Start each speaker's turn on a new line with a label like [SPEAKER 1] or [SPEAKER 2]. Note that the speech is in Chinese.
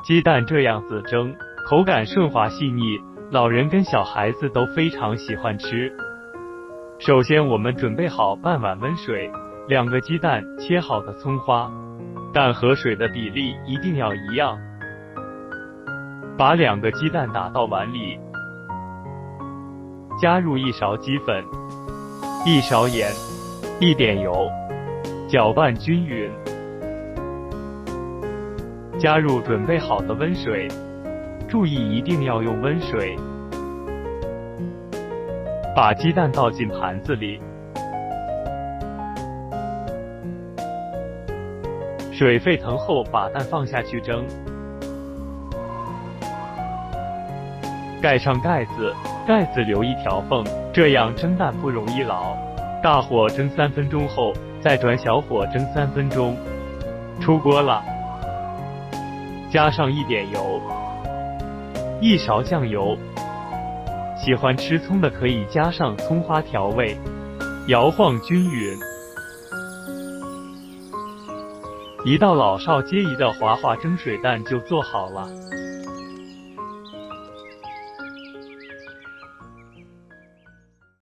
[SPEAKER 1] 鸡蛋这样子蒸，口感顺滑细腻，老人跟小孩子都非常喜欢吃。首先我们准备好半碗温水，2个鸡蛋，切好的葱花，蛋和水的比例一定要一样。把2个鸡蛋打到碗里，加入1勺鸡粉、1勺盐、1点油，搅拌均匀。加入准备好的温水，注意一定要用温水。把鸡蛋倒进盘子里，水沸腾后把蛋放下去蒸，盖上盖子，盖子留1条缝，这样蒸蛋不容易老。大火蒸3分钟后，再转小火蒸3分钟。出锅了，加上1点油，1勺酱油。喜欢吃葱的可以加上葱花调味，摇晃均匀。一道老少皆宜的滑滑蒸水蛋就做好了。